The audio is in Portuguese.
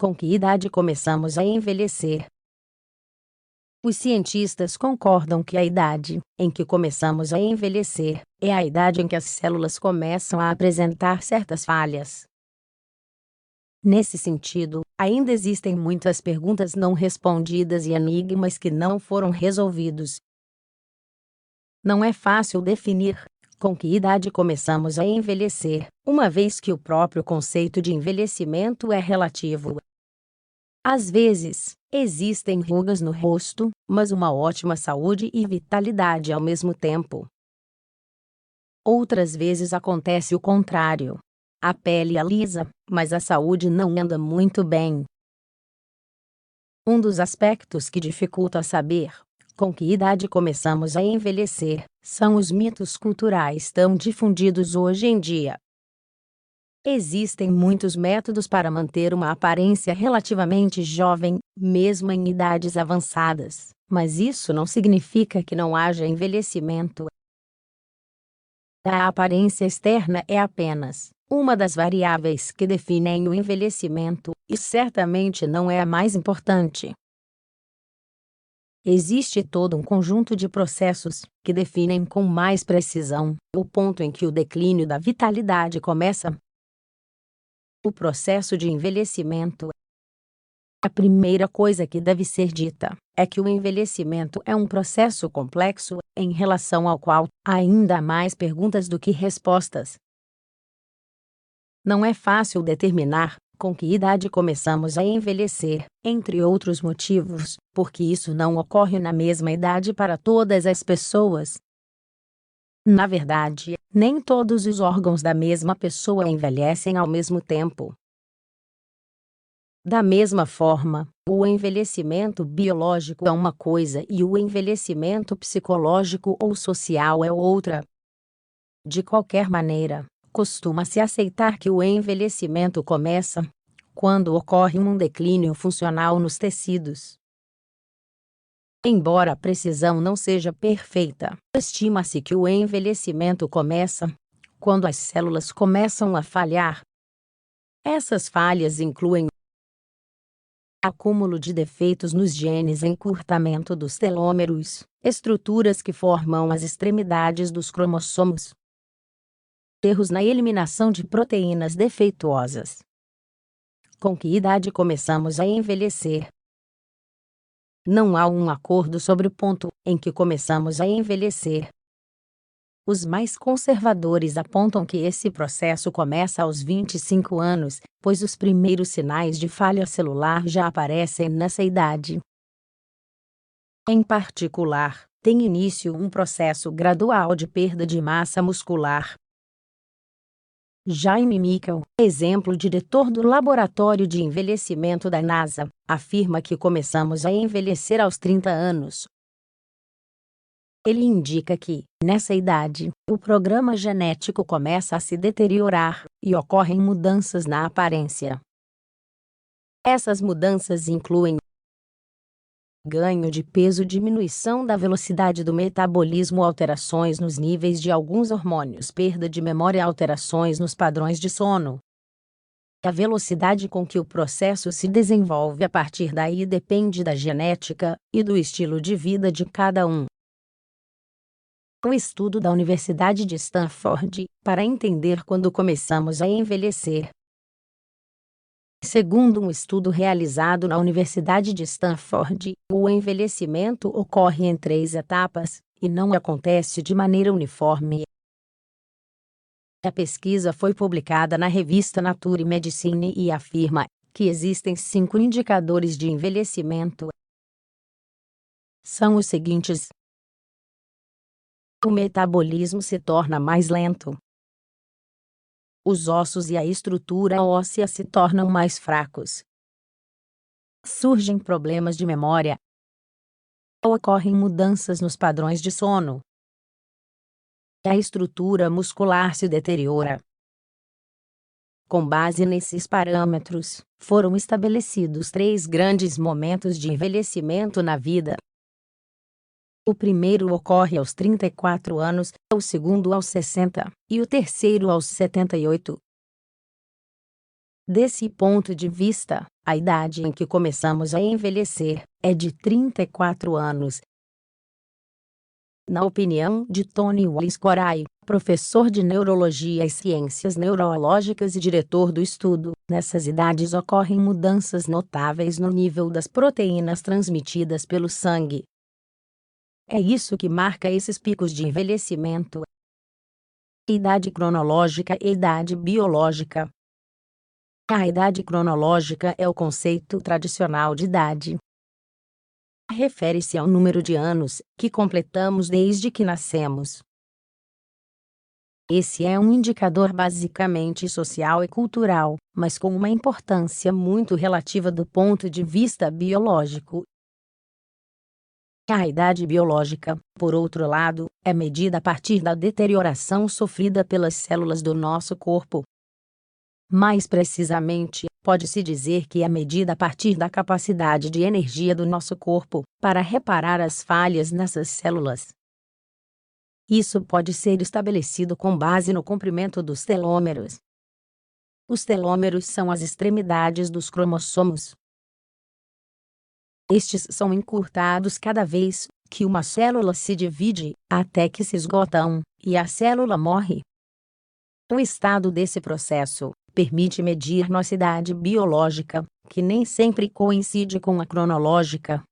Com que idade começamos a envelhecer? Os cientistas concordam que a idade em que começamos a envelhecer é a idade em que as células começam a apresentar certas falhas. Nesse sentido, ainda existem muitas perguntas não respondidas e enigmas que não foram resolvidos. Não é fácil definir com que idade começamos a envelhecer, uma vez que o próprio conceito de envelhecimento é relativo. Às vezes, existem rugas no rosto, mas uma ótima saúde e vitalidade ao mesmo tempo. Outras vezes acontece o contrário. A pele é lisa, mas a saúde não anda muito bem. Um dos aspectos que dificulta saber com que idade começamos a envelhecer são os mitos culturais tão difundidos hoje em dia. Existem muitos métodos para manter uma aparência relativamente jovem, mesmo em idades avançadas, mas isso não significa que não haja envelhecimento. A aparência externa é apenas uma das variáveis que definem o envelhecimento, e certamente não é a mais importante. Existe todo um conjunto de processos que definem com mais precisão o ponto em que o declínio da vitalidade começa. O processo de envelhecimento. A primeira coisa que deve ser dita é que o envelhecimento é um processo complexo, em relação ao qual há ainda mais perguntas do que respostas. Não é fácil determinar com que idade começamos a envelhecer, entre outros motivos, porque isso não ocorre na mesma idade para todas as pessoas. Na verdade, nem todos os órgãos da mesma pessoa envelhecem ao mesmo tempo. Da mesma forma, o envelhecimento biológico é uma coisa e o envelhecimento psicológico ou social é outra. De qualquer maneira, costuma-se aceitar que o envelhecimento começa quando ocorre um declínio funcional nos tecidos. Embora a precisão não seja perfeita, estima-se que o envelhecimento começa quando as células começam a falhar. Essas falhas incluem acúmulo de defeitos nos genes, encurtamento dos telômeros, estruturas que formam as extremidades dos cromossomos, erros na eliminação de proteínas defeituosas. Com que idade começamos a envelhecer? Não há um acordo sobre o ponto em que começamos a envelhecer. Os mais conservadores apontam que esse processo começa aos 25 anos, pois os primeiros sinais de falha celular já aparecem nessa idade. Em particular, tem início um processo gradual de perda de massa muscular. Jaime Michael, diretor do Laboratório de Envelhecimento da NASA, afirma que começamos a envelhecer aos 30 anos. Ele indica que, nessa idade, o programa genético começa a se deteriorar e ocorrem mudanças na aparência. Essas mudanças incluem ganho de peso, diminuição da velocidade do metabolismo, alterações nos níveis de alguns hormônios, perda de memória e alterações nos padrões de sono. A velocidade com que o processo se desenvolve a partir daí depende da genética e do estilo de vida de cada um. Um estudo da Universidade de Stanford, para entender quando começamos a envelhecer. Segundo um estudo realizado na Universidade de Stanford, o envelhecimento ocorre em 3 etapas, e não acontece de maneira uniforme. A pesquisa foi publicada na revista Nature Medicine e afirma que existem 5 indicadores de envelhecimento. São os seguintes: o metabolismo se torna mais lento. Os ossos e a estrutura óssea se tornam mais fracos. Surgem problemas de memória. Ocorrem mudanças nos padrões de sono. A estrutura muscular se deteriora. Com base nesses parâmetros, foram estabelecidos 3 grandes momentos de envelhecimento na vida. O primeiro ocorre aos 34 anos, o segundo aos 60, e o terceiro aos 78. Desse ponto de vista, A idade em que começamos a envelhecer é de 34 anos. Na opinião de Tony Willis Coray, professor de Neurologia e Ciências Neurológicas e diretor do estudo, nessas idades ocorrem mudanças notáveis no nível das proteínas transmitidas pelo sangue. É isso que marca esses picos de envelhecimento. Idade cronológica e idade biológica. A idade cronológica é o conceito tradicional de idade. Refere-se ao número de anos que completamos desde que nascemos. Esse é um indicador basicamente social e cultural, mas com uma importância muito relativa do ponto de vista biológico. A idade biológica, por outro lado, é medida a partir da deterioração sofrida pelas células do nosso corpo. Mais precisamente, pode-se dizer que é medida a partir da capacidade de energia do nosso corpo para reparar as falhas nessas células. Isso pode ser estabelecido com base no comprimento dos telômeros. Os telômeros são as extremidades dos cromossomos. Estes são encurtados cada vez que uma célula se divide, até que se esgotam, e a célula morre. O estado desse processo permite medir nossa idade biológica, que nem sempre coincide com a cronológica.